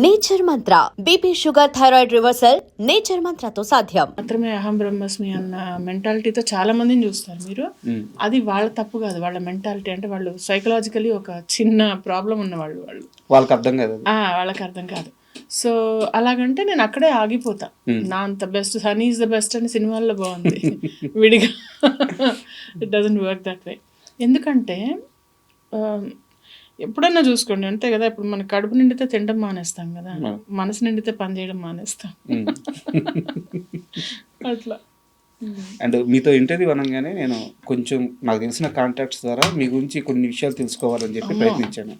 Nature Mantra BP sugar thyroid reversal Nature మంత్రతో సాధ్యం. మాత్రమే అహం బ్రహ్మస్మి అన్న మెంటాలిటీతో చాలా మందిని చూస్తారు మీరు. అది వాళ్ళ తప్పు కాదు, వాళ్ళ మెంటాలిటీ. అంటే వాళ్ళు సైకలాజికలీ ఒక చిన్న ప్రాబ్లం ఉన్న వాళ్ళకి అర్థం కాదు, వాళ్ళకి అర్థం కాదు. సో అలాగంటే నేను అక్కడే ఆగిపోతా. నా అంత best honey is the best అని సినిమాల్లో బాగుంది విడిగా. It doesn't work that way. ఎందుకంటే ఎప్పుడన్నా చూసుకోండి అంతే కదా. ఇప్పుడు మన కడుపు నిండితే తినడం మానేస్తాం కదా, మనసు నిండితే పని చేయడం మానేస్తాం. అట్లా. అండ్ మీతో ఇంటర్వ్యూ అనగానే నేను కొంచెం నాకు తెలిసిన కాంటాక్ట్స్ ద్వారా మీ గురించి కొన్ని విషయాలు తెలుసుకోవాలని చెప్పి ప్రయత్నించాను.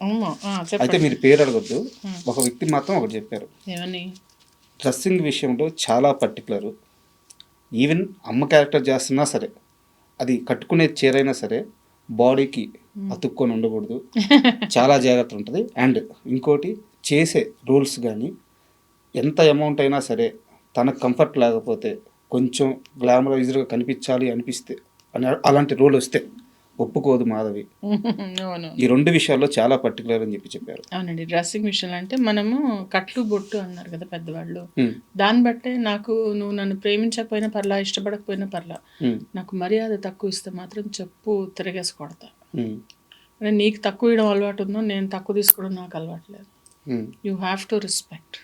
అయితే మీరు పేరు అడగొద్దు, ఒక వ్యక్తి మాత్రం ఒకటి చెప్పారు. ఏమని? డ్రెస్సింగ్ విషయంలో చాలా పర్టికులర్. ఈవెన్ అమ్మ క్యారెక్టర్ చేస్తున్నా సరే, అది కట్టుకునే చీరైనా సరే బాడీకి అతుక్కొని ఉండకూడదు, చాలా జాగ్రత్త ఉంటుంది. అండ్ ఇంకోటి, చేసే రూల్స్ కానీ ఎంత అమౌంట్ అయినా సరే తనకు కంఫర్ట్ లేకపోతే కొంచెం గ్లామరైజ్డ్గా కనిపించాలి అనిపిస్తే అలాంటి రూల్ వస్తే ఒప్పుకోదు మాధవి. ఈ రెండు విషయాల్లో చాలా పర్టికులర్ అని చెప్పారు. అవునండి. డ్రెస్సింగ్ విషయంలో అంటే మనము కట్లు బొట్టు అన్నారు కదా పెద్దవాళ్ళు, దాన్ని బట్టే నాకు నువ్వు నన్ను ప్రేమించకపోయినా పర్లా, ఇష్టపడకపోయినా పర్లా, నాకు మర్యాద తక్కువ ఇస్తే మాత్రం చెప్పు తిరగేసి కొడతా. నీకు తక్కువ ఇవ్వడం అలవాటు ఉందో, నేను తక్కువ తీసుకోవడం నాకు అలవాటు లేదు. You have to respect.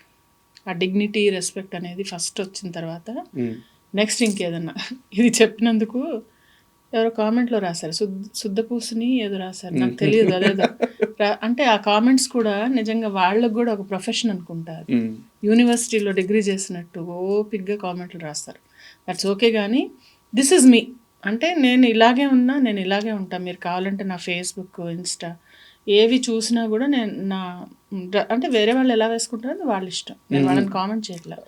ఆ డిగ్నిటీ రెస్పెక్ట్ అనేది ఫస్ట్ వచ్చిన తర్వాత నెక్స్ట్ ఇంకేదన్నా. ఇది చెప్పినందుకు ఎవరో కామెంట్లో రాశారు, శుద్ధపూసుని ఏదో రాశారు, నాకు తెలియదు అదేదో. అంటే ఆ కామెంట్స్ కూడా నిజంగా వాళ్ళకు కూడా ఒక ప్రొఫెషన్ అనుకుంటారు. యూనివర్సిటీలో డిగ్రీ చేసినట్టు ఓపిక్గా కామెంట్లు రాస్తారు. దట్స్ ఓకే, కానీ దిస్ ఇస్ మీ. అంటే నేను ఇలాగే ఉన్నా, నేను ఇలాగే ఉంటాను. మీరు కావాలంటే నా ఫేస్బుక్, ఇన్స్టా ఏవి చూసినా కూడా నేను నా అంటే వేరే వాళ్ళు ఎలా వేసుకుంటారో వాళ్ళ ఇష్టం. నేను వాళ్ళని కామెంట్ చేయట్లేదు.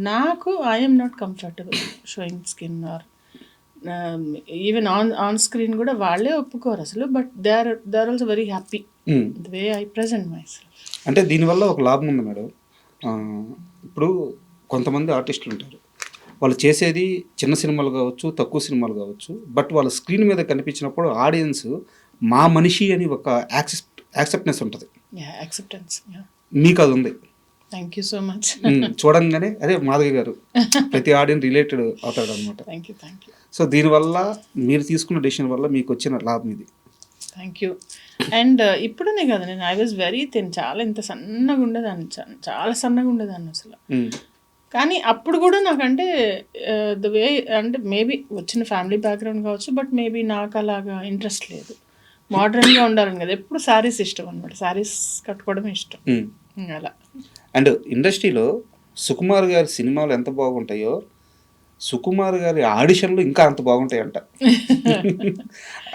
నాకు I am not comfortable showing skin or even on screen కూడా వాళ్ళే ఒప్పుకోరు అసలు. But they are also very happy the way I present myself. అంటే దీనివల్ల ఒక లాభం ఉంది మేడం. ఇప్పుడు కొంతమంది ఆర్టిస్టులు ఉంటారు, వాళ్ళు చేసేది చిన్న సినిమాలు కావచ్చు, తక్కువ సినిమాలు కావచ్చు, బట్ వాళ్ళ స్క్రీన్ మీద కనిపించినప్పుడు ఆడియన్స్ మా మనిషి అని ఒక యాక్సెప్టెన్స్ ఉంటుంది. మీకు అది ఉంది. Thank you so much. చూడంగానే అదే మాధవి గారు ప్రతి ఆడియన్స్ రిలేటెడ్ అవుతాడు అనమాట. Thank you. సో దీనివల్ల మీరు తీసుకున్న డెసిషన్ వల్ల మీకు వచ్చిన లాభం ఇది. Thank you. అండ్ ఇప్పుడనే కదా, నేను ఐ వాజ్ వెరీ థిన్, చాలా ఇంత సన్నగా ఉండేదాన్ని, చాలా సన్నగా ఉండేదాన్ని అసలు. కానీ అప్పుడు కూడా నాకంటే ద వే అంటే మేబీ వచ్చిన ఫ్యామిలీ బ్యాక్గ్రౌండ్ కావచ్చు, బట్ మేబీ నాకు అలాగా ఇంట్రెస్ట్ లేదు. మోడర్న్గా ఉండాలని కదా, ఎప్పుడు శారీస్ ఇష్టం అనమాట, శారీస్ కట్టుకోవడం ఇష్టం అలా. అండ్ ఇండస్ట్రీలో సుకుమార్ గారి సినిమాలు ఎంత బాగుంటాయో సుకుమార్ గారి ఆడిషన్లు ఇంకా అంత బాగుంటాయంట.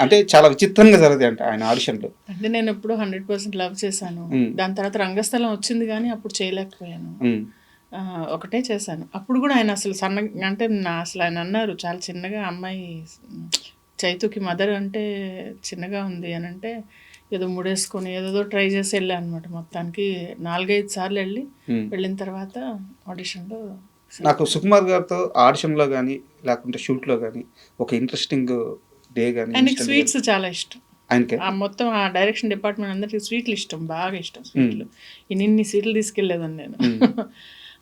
అంటే చాలా విచిత్రంగా జరుగుతాయి అంట ఆయన ఆడిషన్లు. అంటే నేను ఎప్పుడు 100% లవ్ చేశాను. దాని తర్వాత రంగస్థలం వచ్చింది కానీ అప్పుడు చేయలేకపోయాను. ఒకటే చేశాను. అప్పుడు కూడా ఆయన అసలు సన్నగా, అంటే అసలు ఆయన అన్నారు చాలా చిన్నగా, అమ్మాయి చైతుకి మదర్ అంటే చిన్నగా ఉంది అని అంటే ఏదో ముడేసుకొని ఏదో ట్రై చేసి వెళ్ళా అనమాట. మొత్తానికి 4-5 సార్లు వెళ్ళిన తర్వాత ఆడిషన్లో నాకు సుకుమార్ గారితో ఆడిషన్లో కానీ లేకుంటే షూట్లో కానీ ఒక ఇంట్రెస్టింగ్ డే కానీ. ఆయనకి స్వీట్స్ చాలా ఇష్టం. ఆయనకి మొత్తం ఆ డైరెక్షన్ డిపార్ట్మెంట్ అందరికీ స్వీట్లు ఇష్టం, బాగా ఇష్టం స్వీట్లు. ఇన్ని స్వీట్లు తీసుకెళ్ళేదాన్ని నేను.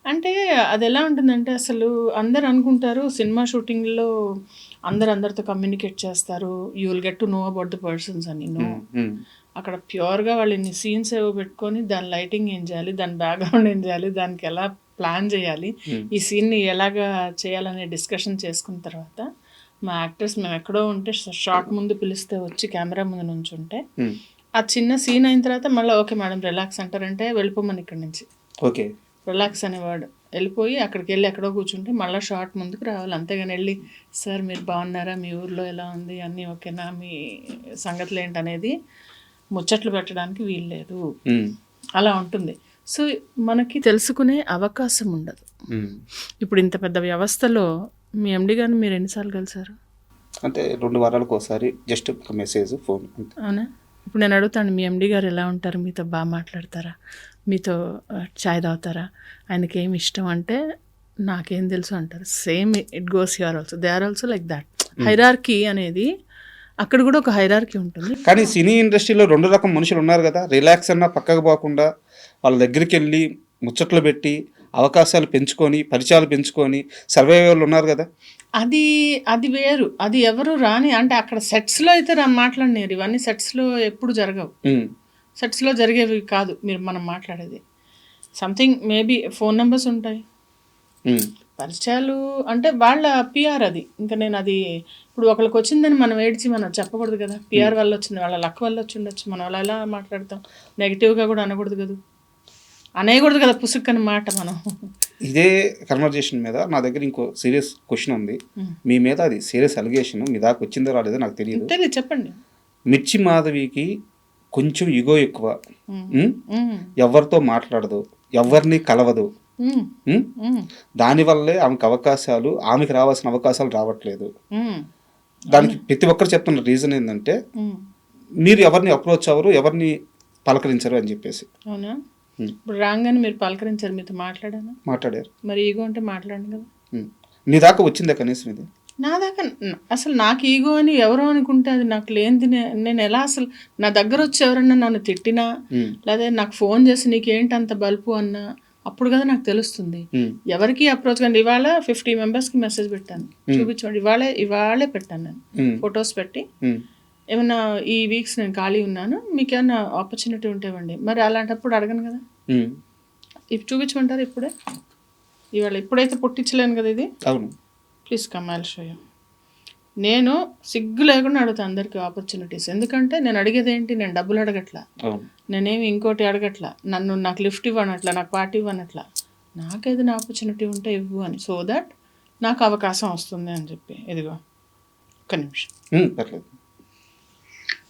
అంటే అది ఎలా ఉంటుందంటే, అసలు అందరు అనుకుంటారు సినిమా షూటింగ్లో అందరితో కమ్యూనికేట్ చేస్తారు, you will get to know about the persons అని. అక్కడ ప్యూర్గా వాళ్ళు ఇన్ని సీన్స్ ఏవో పెట్టుకొని దాని లైటింగ్ ఏం చేయాలి, దాని బ్యాక్గ్రౌండ్ ఏం చేయాలి, దానికి ఎలా ప్లాన్ చేయాలి, ఈ సీన్ని ఎలాగా చేయాలనే డిస్కషన్ చేసుకున్న తర్వాత మా యాక్టర్స్ మేము ఎక్కడో ఉంటే షార్ట్ ముందు పిలిస్తే వచ్చి కెమెరా ముందు నుంచి ఉంటే ఆ చిన్న సీన్ అయిన తర్వాత మళ్ళీ ఓకే మేడం రిలాక్స్ అంటారంటే వెళ్ళిపోమని ఇక్కడి నుంచి. ఓకే, రిలాక్స్ అనేవాడు. వెళ్ళిపోయి అక్కడికి వెళ్ళి ఎక్కడో కూర్చుంటే మళ్ళీ షార్ట్ ముందుకు రావాలి. అంతేగాని వెళ్ళి సార్ మీరు బాగున్నారా, మీ ఊర్లో ఎలా ఉంది, అన్నీ ఓకేనా, మీ సంగతులు ఏంటనేది ముచ్చట్లు పెట్టడానికి వీల్లేదు. అలా ఉంటుంది. సో మనకి తెలుసుకునే అవకాశం ఉండదు. ఇప్పుడు ఇంత పెద్ద వ్యవస్థలో మీ ఎండి గారిని మీరు ఎన్నిసార్లు కలిసారు? అంటే 2 వారాలకు ఒకసారి జస్ట్ ఒక మెసేజ్, ఫోన్. అవునా? ఇప్పుడు నేను అడుగుతాను, మీ ఎండి గారు ఎలా ఉంటారు, మీతో బాగా మాట్లాడతారా, మీతో చాయ్ తాగుతారా, ఆయనకి ఏమి ఇష్టం అంటే నాకేం తెలుసు అంటారు. Same it goes here also, they are also like that. Hierarchy అనేది అక్కడ కూడా ఒక హైరార్కీ ఉంటుంది. కానీ సినీ ఇండస్ట్రీలో 2 రకం మనుషులు ఉన్నారు కదా, రిలాక్స్ అన్నా పక్కకు పోకుండా వాళ్ళ దగ్గరికి వెళ్ళి ముచ్చట్లు పెట్టి అవకాశాలు పెంచుకొని పరిచయాలు పెంచుకొని సర్వైవల్ ఉన్నారు కదా. అది అది వేరు. అది ఎవరు రాని అంటే అక్కడ సెట్స్లో అయితే మాట్లాడినారు. ఇవన్నీ సెట్స్లో ఎప్పుడు జరగవు. సెట్స్లో జరిగేవి కాదు మనం మాట్లాడేది. సంథింగ్ మేబీ ఫోన్ నెంబర్స్ ఉంటాయి, పరిచయాలు అంటే వాళ్ళ పిఆర్ అది. ఇంకా నేను అది ఇప్పుడు ఒకరికి వచ్చిందని మనం ఏడ్చి మనం చెప్పకూడదు కదా. పిఆర్ వల్ల వచ్చింది, వాళ్ళ లక్ వల్ల వచ్చి ఉండొచ్చు. మనం అలా ఎలా మాట్లాడతాం? నెగిటివ్గా కూడా అనకూడదు కదా, అనేయకూడదు కదా పుసుక్కని మాట మనం. ఇదే కన్వర్జేషన్ మీద నా దగ్గర ఇంకో సీరియస్ క్వశ్చన్ ఉంది మీ మీద. అది సీరియస్ అలిగేషన్, మీ దాకా వచ్చిందో రాలేదో నాకు తెలియదు. చెప్పండి. మిర్చి మాధవికి కొంచెం ఇగో ఎక్కువ, ఎవరితో మాట్లాడదు, ఎవరిని కలవదు. దానివల్లే ఆమెకి రావాల్సిన అవకాశాలు రావట్లేదు. దానికి ప్రతి ఒక్కరు చెప్తున్న రీజన్ ఏంటంటే మీరు ఎవరిని అప్రోచ్ అవ్వరు, ఎవరిని పలకరించరు అని చెప్పేసి. అవునా? ఇప్పుడు రాగానే మీరు పలకరించారు, మీతో మాట్లాడారు. మరి ఈగో అంటే మాట్లాడండి కదా. నీ దాకా వచ్చిందా కనీసం ఇది? నా దాకా అసలు నాకు ఈగో అని ఎవరో అనుకుంటే అది నాకు లేనిది. నేను ఎలా అసలు నా దగ్గర వచ్చి ఎవరన్నా నన్ను తిట్టినా లేదా నాకు ఫోన్ చేసి నీకేంటి అంత బల్పు అన్నా అప్పుడు కదా నాకు తెలుస్తుంది ఎవరికి అప్రోచ్. కానీ ఇవాళ 50 మెంబర్స్కి మెసేజ్ పెట్టాను, చూపించండి. ఇవాళే పెట్టాను నేను ఫొటోస్ పెట్టి, ఏమన్నా ఈ వీక్స్ నేను ఖాళీ ఉన్నాను, మీకు ఏమన్నా ఆపర్చునిటీ ఉంటే ఇవ్వండి. మరి అలాంటప్పుడు అడగను కదా. ఇప్పుడు చూపించమంటారు ఇప్పుడే? ఇవాళ ఇప్పుడైతే పుట్టించలేను కదా ఇది. అవును, please come, I'll show you. నేను సిగ్గు లేకుండా అడుగుతాను అందరికీ ఆపర్చునిటీస్. ఎందుకంటే నేను అడిగేది ఏంటి? నేను డబ్బులు అడగట్లా, నేనేమి ఇంకోటి అడగట్లా, నాకు లిఫ్ట్ ఇవ్వనట్లా, నాకు పార్టీ ఇవ్వనట్లా. నాకేదైనా ఆపర్చునిటీ ఉంటే ఇవ్వు అని, సో దట్ నాకు అవకాశం వస్తుంది అని చెప్పి. ఇదిగో ఒక్క నిమిషం.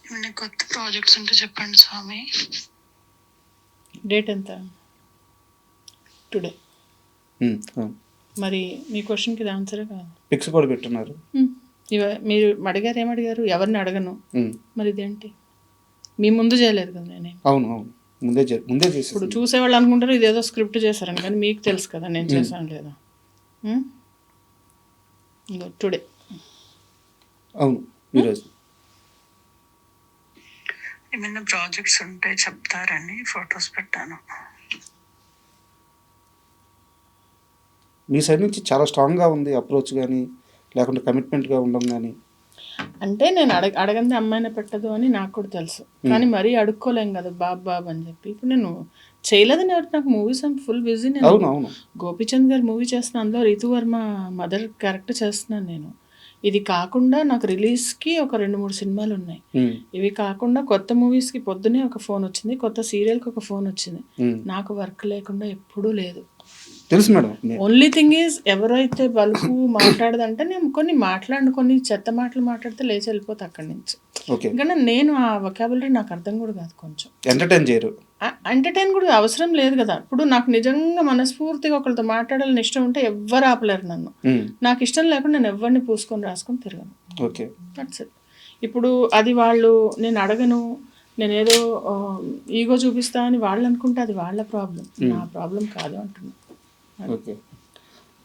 ఏమైనా కొత్త ప్రాజెక్ట్స్ ఉంటే చెప్పండి స్వామి. డేట్ ఎంత? టుడే. మరి మీ క్వశ్చన్కి ఇది ఆన్సరే కాదు. పిక్స్ కూడా పెట్టున్నారు. మీరు అడిగారు, ఏమడిగారు? ఎవరిని అడగను. మరి ఇదేంటి మీ ముందు చేయలేదు కదా నేనే. అవును, ముందే చేసి. ఇప్పుడు చూసేవాళ్ళు అనుకుంటారు ఇదేదో స్క్రిప్ట్ చేశారని, కానీ మీకు తెలుసు కదా నేను చేశాను లేదా. టుడే. అవును, ఈరోజు. ఏమైనా ప్రాజెక్ట్స్ ఉంటే చెప్తారని ఫొటోస్ పెట్టాను. మీ సైడ్ నుంచి చాలా స్ట్రాంగ్గా ఉంది అప్రోచ్, కానీ లేకుంటే కమిట్మెంట్గా ఉండడం కానీ. అంటే నేను అడగంది అమ్మాయినే పెట్టదు అని నాకు కూడా తెలుసు, కానీ మరీ అడుక్కోలేం కదా బాబు అని చెప్పి. ఇప్పుడు నేను చేయలేదని ఎవరు, నాకు మూవీస్ ఫుల్ బిజీ. నేను గోపీచంద్ గారు మూవీ చేస్తున్నాను, అందులో రితు వర్మ మదర్ క్యారెక్టర్ చేస్తున్నాను నేను. ఇది కాకుండా నాకు రిలీజ్కి ఒక 2-3 సినిమాలు ఉన్నాయి. ఇవి కాకుండా కొత్త మూవీస్కి పొద్దునే ఒక ఫోన్ వచ్చింది, కొత్త సీరియల్కి ఒక ఫోన్ వచ్చింది. నాకు వర్క్ లేకుండా ఎప్పుడూ లేదు. తెలుసు మేడం. ఓన్లీ థింగ్ ఈజ్ ఎవరైతే బలుపు మాట్లాడదంటే నేను కొన్ని చెత్త మాటలు మాట్లాడితే లేచి వెళ్ళిపోతా అక్కడి నుంచి. ఎందుకంటే నేను ఆ వొకాబులరీ నాకు అర్థం కూడా కాదు. కొంచెం ఎంటర్టైన్ కూడా అవసరం లేదు కదా. ఇప్పుడు నాకు నిజంగా మనస్ఫూర్తిగా ఒకరితో మాట్లాడాలని ఇష్టం ఉంటే ఎవ్వరు ఆపలేరు నన్ను. నాకు ఇష్టం లేకుండా నేను ఎవరిని పూసుకొని రాసుకొని తిరగను. That's it. ఇప్పుడు అది వాళ్ళు నేను అడగను, నేనేదో ఈగో చూపిస్తా అని వాళ్ళు అనుకుంటే అది వాళ్ళ ప్రాబ్లం, నా ప్రాబ్లం కాదు అంటున్నా. ఓకే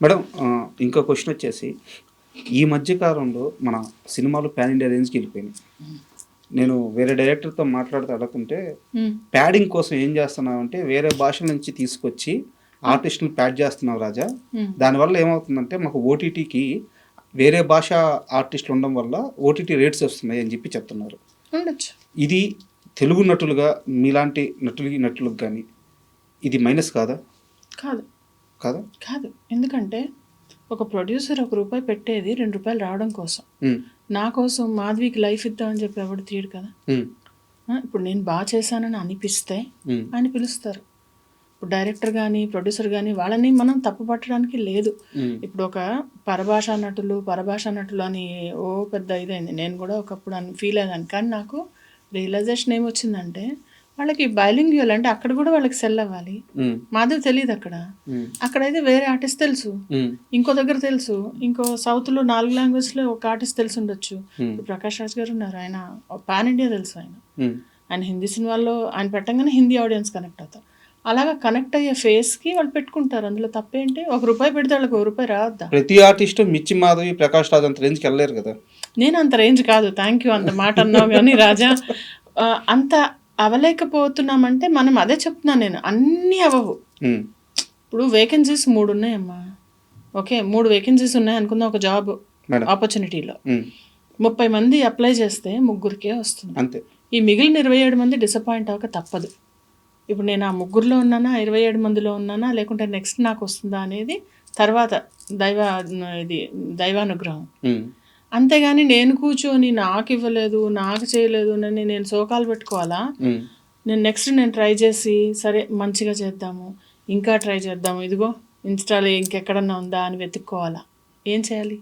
మేడం, ఇంకో క్వశ్చన్ వచ్చేసి, ఈ మధ్యకాలంలో మన సినిమాలు పాన్ ఇండియా రేంజ్కి వెళ్ళిపోయినాయి. నేను వేరే డైరెక్టర్తో మాట్లాడుతూ అడుగుతుంటే, ప్యాడింగ్ కోసం ఏం చేస్తున్నావు అంటే వేరే భాషల నుంచి తీసుకొచ్చి ఆర్టిస్టులు ప్యాడ్ చేస్తున్నావు రాజా. దానివల్ల ఏమవుతుందంటే మాకు ఓటీటీకి వేరే భాష ఆర్టిస్టులు ఉండడం వల్ల ఓటీటీ రేట్స్ వస్తున్నాయి అని చెప్పి చెప్తున్నారు. ఇది తెలుగు నటులుగా మీలాంటి నటులకు కానీ ఇది మైనస్ కాదా? కాదు. ఎందుకంటే ఒక ప్రొడ్యూసర్ ₹1 పెట్టేది ₹2 రావడం కోసం. నా కోసం మాధవికి లైఫ్ ఇద్దామని చెప్పి ఎవడు తీయడు కదా. ఇప్పుడు నేను బాగా చేశానని అనిపిస్తే ఆయన పిలుస్తారు. ఇప్పుడు డైరెక్టర్ కానీ ప్రొడ్యూసర్ కానీ వాళ్ళని మనం తప్పు పట్టడానికి లేదు. ఇప్పుడు ఒక పరభాషా నటులు అని పెద్ద ఇదైంది. నేను కూడా ఒకప్పుడు ఫీల్ అయ్యాను. కానీ నాకు రియలైజేషన్ ఏమొచ్చిందంటే వాళ్ళకి బైలింగ్యువల్ అంటే అక్కడ కూడా వాళ్ళకి సెల్ అవ్వాలి. మాధవి తెలియదు అక్కడైతే వేరే ఆర్టిస్ట్ తెలుసు, ఇంకో దగ్గర తెలుసు, ఇంకో సౌత్లో 4 లాంగ్వేజ్లో ఒక ఆర్టిస్ట్ తెలిసి ఉండొచ్చు. ప్రకాష్ రాజ్ గారు ఉన్నారు, ఆయన పాన్ ఇండియా తెలుసు. ఆయన హిందీ సినిమాల్లో ఆయన పెట్టంగానే హిందీ ఆడియన్స్ కనెక్ట్ అవుతారు. అలాగా కనెక్ట్ అయ్యే ఫేస్కి వాళ్ళు పెట్టుకుంటారు. అందులో తప్పేంటి? ₹1 పెడితే వాళ్ళకి ₹1 రావద్దా? ప్రతి ఆర్టిస్ట్ మిర్చి మాధవి, ప్రకాష్ రాజ్ అంత రేంజ్కి వెళ్ళలేరు కదా. నేను అంత రేంజ్ కాదు. థ్యాంక్ యూ అంత మాట అన్నావు కానీ రాజా. అంత అవ్వలేకపోతున్నామంటే మనం అదే చెప్తున్నాను నేను. అన్నీ అవ్వవు. ఉమ్, ఇప్పుడు వేకెన్సీస్ 3 ఉన్నాయమ్మా. ఓకే, 3 వేకెన్సీస్ ఉన్నాయి అనుకుందాం ఒక జాబ్ మేడం. ఆపర్చునిటీలో. ఉమ్, 30 మంది అప్లై చేస్తే 3కే వస్తుంది. అంతే. ఈ మిగిలిన 27 మంది డిసప్పాయింట్ అవ్వక తప్పదు. ఇప్పుడు నేను ఆ 3లో ఉన్నానా, 27 మందిలో ఉన్నానా, లేకుంటే నెక్స్ట్ నాకు వస్తుందా అనేది తర్వాత ఇది దైవానుగ్రహం. ఉమ్, అంతేగాని నేను కూర్చొని నాకు ఇవ్వలేదు, నాకు చేయలేదు అని నేను శోకాలు పెట్టుకోవాలా? ఉమ్, నేను ట్రై చేసి సరే మంచిగా చేద్దాము, ఇంకా ట్రై చేద్దాము, ఇదిగో ఇన్స్టాలో ఇంకెక్కడన్నా ఉందా అని వెతుక్కోవాలా? ఏం చేయాలి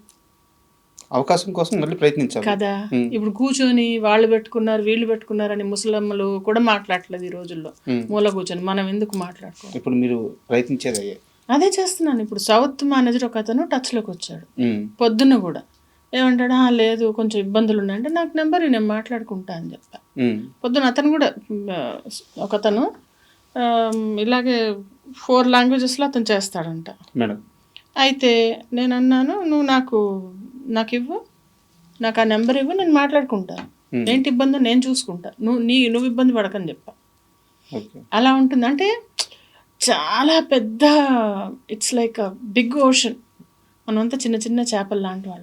అవకాశం కోసం మళ్ళీ ప్రయత్నించాలి కదా? ఇప్పుడు కూర్చొని వాళ్ళు పెట్టుకున్నారు వీళ్ళు పెట్టుకున్నారని ముసలమ్మలు కూడా మాట్లాడట్లేదు ఈ రోజుల్లో. మూల కూర్చొని మనం ఎందుకు మాట్లాడుకోవాలి? ఇప్పుడు మీరు ప్రయత్నించేది అయ్యే. అదే చేస్తున్నాను. ఇప్పుడు సౌత్ మేనేజర్ ఒక అతను టచ్లోకి వచ్చాడు ఉమ్, పొద్దున్న కూడా. ఏమంటాడు, లేదు కొంచెం ఇబ్బందులు ఉన్నాయంటే నాకు నెంబర్ నేను మాట్లాడుకుంటా అని చెప్పా. ఉమ్, పొద్దున అతను కూడా ఒకతను ఇలాగే 4 లాంగ్వేజెస్లో అతను చేస్తాడంట. మేడం. అయితే నేను అన్నాను, నువ్వు నాకు ఇవ్వు, నాకు ఆ నెంబర్ ఇవ్వు, నేను మాట్లాడుకుంటాను. ఏంటి ఇబ్బంది నేను చూసుకుంటా, నువ్వు ఇబ్బంది పడకని చెప్పా. ఓకే. అలా ఉంటుంది. అంటే చాలా పెద్ద, ఇట్స్ లైక్ బిగ్ ఓషన్. మనమంతా చిన్న చిన్న చేపలు లాంటి వాళ్ళం.